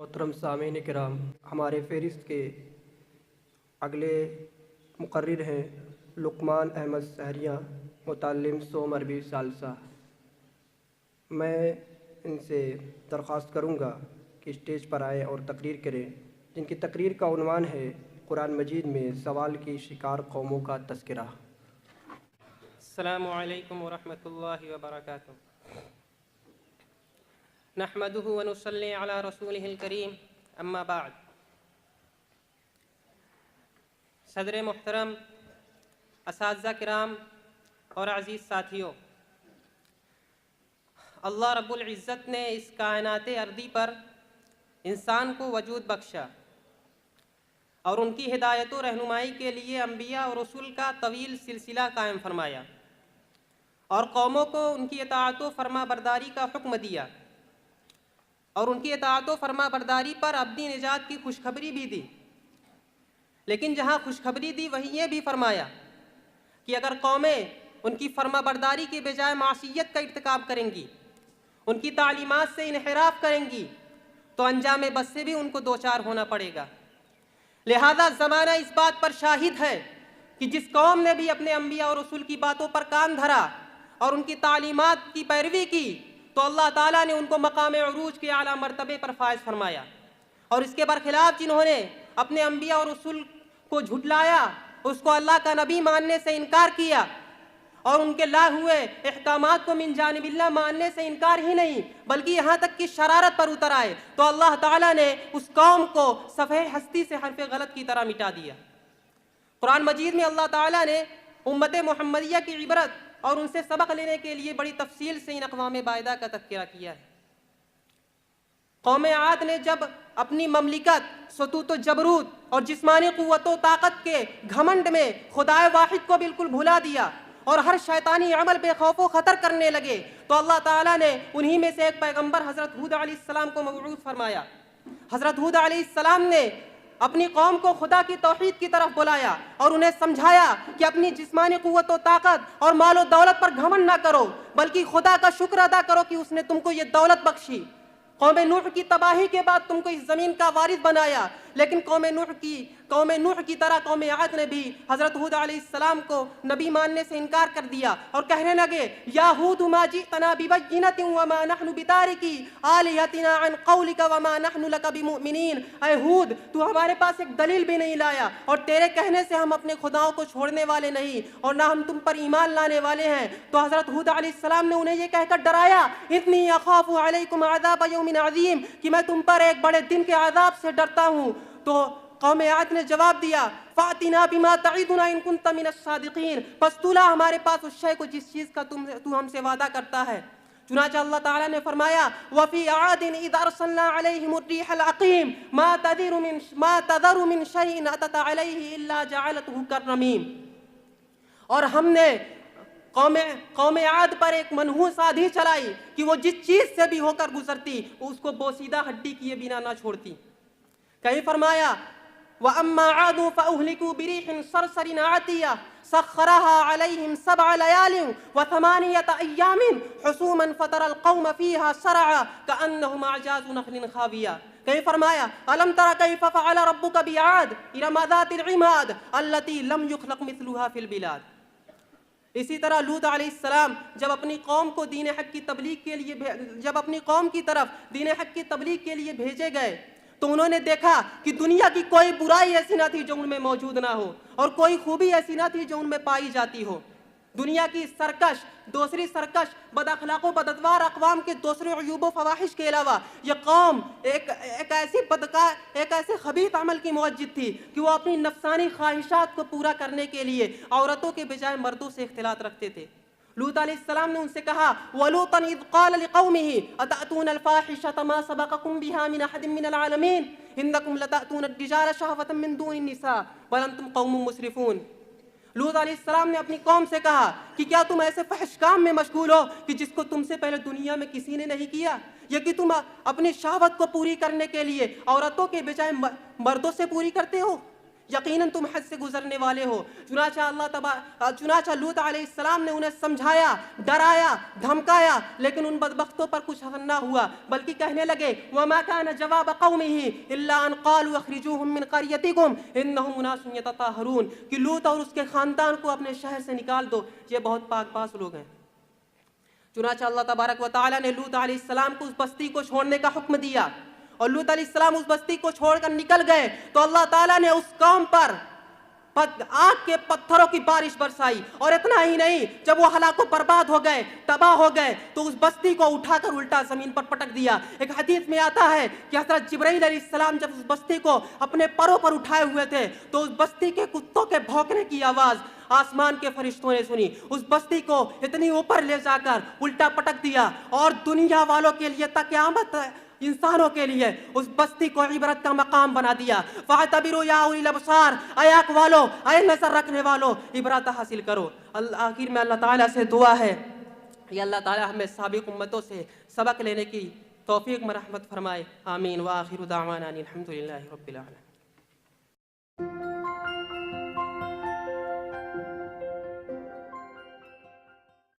محترم سامعین کرام، ہمارے فہرست کے اگلے مقرر ہیں لقمان احمد سحریہ، متعلم سوم عربی ثالثہ۔ میں ان سے درخواست کروں گا کہ اسٹیج پر آئیں اور تقریر کریں، جن کی تقریر کا عنوان ہے قرآن مجید میں سوال کی شکار قوموں کا تذکرہ۔ السلام علیکم ورحمۃ اللہ وبرکاتہ۔ نحمده ونصلی علی رسولہ الکریم، اما بعد۔ صدر محترم، اساتذہ کرام اور عزیز ساتھیوں، اللہ رب العزت نے اس کائنات ارضی پر انسان کو وجود بخشا اور ان کی ہدایت و رہنمائی کے لیے انبیاء اور رسول کا طویل سلسلہ قائم فرمایا اور قوموں کو ان کی اطاعت و فرما برداری کا حکم دیا اور ان کی اطاعت و فرما برداری پر اپنی نجات کی خوشخبری بھی دی۔ لیکن جہاں خوشخبری دی وہیں یہ بھی فرمایا کہ اگر قومیں ان کی فرما برداری کے بجائے معصیت کا ارتکاب کریں گی، ان کی تعلیمات سے انحراف کریں گی، تو انجام بد سے بھی ان کو دوچار ہونا پڑے گا۔ لہذا زمانہ اس بات پر شاہد ہے کہ جس قوم نے بھی اپنے انبیاء اور رسول کی باتوں پر کان دھرا اور ان کی تعلیمات کی پیروی کی تو اللہ تعالیٰ نے ان کو مقام عروج کے اعلیٰ مرتبے پر فائز فرمایا، اور اس کے برخلاف جنہوں نے اپنے انبیاء اور رسول کو جھٹلایا، اس کو اللہ کا نبی ماننے سے انکار کیا اور ان کے لائے ہوئے احکامات کو من جانب اللہ ماننے سے انکار ہی نہیں بلکہ یہاں تک کہ شرارت پر اتر آئے، تو اللہ تعالیٰ نے اس قوم کو صفحہ ہستی سے حرف غلط کی طرح مٹا دیا۔ قرآن مجید میں اللہ تعالیٰ نے امت محمدیہ کی عبرت اور ان سے سبق لینے کے لیے بڑی تفصیل سے ان اقوام بعیدہ کا تذکرہ کیا ہے۔ قوم عاد نے جب اپنی مملکت، سطوت و جبروت اور جسمانی قوت و طاقت کے گھمنڈ میں خدائے واحد کو بالکل بھلا دیا اور ہر شیطانی عمل بے خوف و خطر کرنے لگے، تو اللہ تعالیٰ نے انہی میں سے ایک پیغمبر حضرت ہود علیہ السلام کو مبعوث فرمایا۔ حضرت ہود علیہ السلام نے اپنی قوم کو خدا کی توحید کی طرف بلایا اور انہیں سمجھایا کہ اپنی جسمانی قوت و طاقت اور مال و دولت پر گھمنڈ نہ کرو بلکہ خدا کا شکر ادا کرو کہ اس نے تم کو یہ دولت بخشی۔ قوم نوح کی تباہی کے بعد تم کو اس زمین کا وارث بنایا، لیکن قوم نوح کی طرح قوم عاد نے بھی حضرت ہود علیہ السلام کو نبی ماننے سے انکار کر دیا اور کہنے لگے یا ہود ما جئتنا ببینۃ وما نحن بتارکی آلہتنا عن قولک وما نحن لک بمؤمنین۔ اے ہود، تو ہمارے پاس ایک دلیل بھی نہیں لایا اور تیرے کہنے سے ہم اپنے خداؤں کو چھوڑنے والے نہیں اور نہ ہم تم پر ایمان لانے والے ہیں۔ تو حضرت ہود علیہ السلام نے انہیں یہ کہہ کر ڈرایا انی اخاف علیکم عذاب یوم عظیم، کہ میں تم پر ایک بڑے دن کے عذاب سے ڈرتا ہوں۔ تو قوم عاد نے جواب دیا فَأْتِنَا بِمَا تَعِدُنَا إِن كُنتَ مِنَ الصَّادِقِينَ، پس تو لا ہمارے پاس اس شے کو جس چیز کا تو ہم سے وعدہ کرتا ہے۔ چنانچہ اللہ تعالیٰ نے فرمایا وَفِي عَادٍ إِذْ أَرْسَلْنَا عَلَيْهِمُ الرِّيحَ الْعَقِيمَ مَا تَذَرُ مِنْ شَيْءٍ أَتَتْ عَلَيْهِ إِلَّا جَعَلَتْهُ كَالرَّمِيمِ، اور ہم نے قوم عاد پر ایک منحوس آندھی چلائی کہ وہ جس چیز سے بھی ہو کر گزرتی اس کو بوسیدہ ہڈی کیے بنا نہ چھوڑتی۔ کہیں فرمایا وَأَمَّا عَادٌ فَأُهْلِكُوا بِرِيحٍ صَرْصَرٍ عَاتِيَةٍ سَخَّرَهَا عَلَيْهِمْ 7 لَيَالٍ و8 أَيَّامٍ حُسُومًا فَتَرَى الْقَوْمَ فِيهَا صَرْعَىٰ كَأَنَّهُمْ أَعْجَازُ نَخْلٍ خَاوِيَةٍ۔ کہیں فرمایا أَلَمْ تَرَ كَيْفَ فَعَلَ رَبُّكَ بِعَادٍ إِرَمَ ذَاتِ الْعِمَادِ الَّتِي لَمْ يُخْلَقْ مِثْلُهَا فِي الْبِلَادِ۔ اسی طرح لوط علیہ السلام جب اپنی قوم کو دین حق کی تبلیغ کے لیے جب اپنی قوم کی طرف دین حق کی تبلیغ کے لیے بھیجے گئے تو انہوں نے دیکھا کہ دنیا کی کوئی برائی ایسی نہ تھی جو ان میں موجود نہ ہو اور کوئی خوبی ایسی نہ تھی جو ان میں پائی جاتی ہو۔ دنیا کی دوسری سرکش بد اخلاق و بدادوار اقوام کے دوسرے عیوب و فواحش کے علاوہ یہ قوم ایک ایسے خبیث عمل کی موجد تھی کہ وہ اپنی نفسانی خواہشات کو پورا کرنے کے لیے عورتوں کے بجائے مردوں سے اختلاط رکھتے تھے۔ لوط علیہ السلام نے ان سے کہا وَلُوطًا إِذْ قَالَ لِقَوْمِهِ أَتَأْتُونَ الْفَاحِشَةَ مَا سَبَقَكُم بِهَا مِنْ أَحَدٍ مِّنَ الْعَالَمِينَ إِنَّكُمْ لَتَأْتُونَ الرِّجَالَ شَهْوَةً مِّن دُونِ النِّسَاءِ بَلْ أَنتُمْ قَوْمٌ مُسْرِفُونَ۔ لوط علیہ السلام نے اپنی قوم سے کہا کہ کیا تم ایسے فحش کام میں مشغول ہو کہ جس کو تم سے پہلے دنیا میں کسی نے نہیں کیا، یا کہ تم اپنی شہوت کو پوری کرنے کے لیے عورتوں کے بجائے مردوں سے پوری کرتے ہو؟ یقیناً تم حد سے گزرنے والے ہو. چنانچہ لوط علیہ السلام نے انہیں سمجھایا, ڈرایا, دھمکایا, لیکن ان بدبختوں پر کچھ اثر نہ ہوا, بلکہ کہنے لگے وما كان جواب قومه الا ان قالوا اخرجوهم من قريتكم انهم اناس يتطهرون, کہ لوط اور اس کے خاندان کو اپنے شہر سے نکال دو, یہ بہت پاک باز لوگ ہیں. چنانچہ اللہ تبارک و تعالیٰ نے لوط علیہ السلام کو اس بستی کو چھوڑنے کا حکم دیا, اور لوط علیہ السلام اس بستی کو چھوڑ کر نکل گئے تو اللہ تعالیٰ نے اس قوم پر آگ کے پتھروں کی بارش برسائی. اور اتنا ہی نہیں, جب وہ ہلاک و برباد ہو گئے, تباہ ہو گئے, تو اس بستی کو اٹھا کر الٹا زمین پر پٹک دیا. ایک حدیث میں آتا ہے کہ حضرت جبرائیل علیہ السلام جب اس بستی کو اپنے پروں پر اٹھائے ہوئے تھے تو اس بستی کے کتوں کے بھونکنے کی آواز آسمان کے فرشتوں نے سنی. اس بستی کو اتنی اوپر لے جا کر الٹا پٹک دیا, اور دنیا والوں کے لیے تا قیامت انسانوں کے لیے اس بستی کو عبرت کا مقام بنا دیا. فاعتبروا یا اولی الابصار, اے آنکھ والو, اے نظر رکھنے والو, عبرت حاصل کرو. آخر میں اللہ تعالیٰ سے دعا ہے کہ اللہ تعالیٰ ہمیں سابق امتوں سے سبق لینے کی توفیق مرحمت فرمائے. آمین. وآخر دعوانا الحمد للہ رب العالمین.